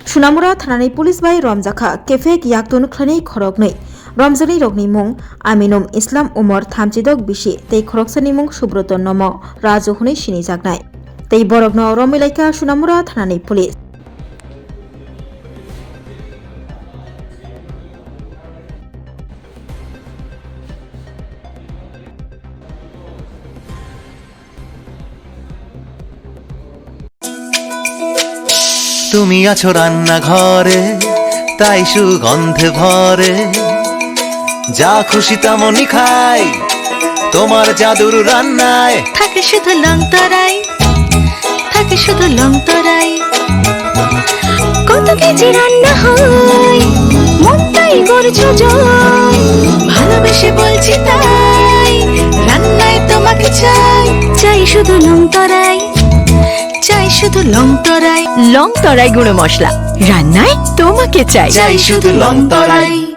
सुनामुरा थानानि police bye रमजाखा cafe याक्तुन खलनि खरगनै रमजानि रगनि मुं आमिनुम इस्लाम उमर 36 बिसि तै खरगसानि मुं सुब्रत नम राजु हुनै सिनि जागनाय तै बरगनो रमिलाइका सुनामुरा थानानि पुलिस তুমি আছো রান্না ঘরে তাই সুগন্ধে ভরে যা খুশি তেমনই খাই তোমার জাদুর রান্নায় থাকে শুধু লংতরাই থাকে শুধু লংতরাই কত কেজি রান্না হয় মনটাই গড়ছো জয় ভালোবেসে বলছি তাই রান্নায় তোমাকে চাই চাই শুধু লংতরাই চাই শুধু লংতরাই লংতরাই গুঁড়ো মশলা রান্নায় তোমাকে চাই চাই শুধু লংতরাই।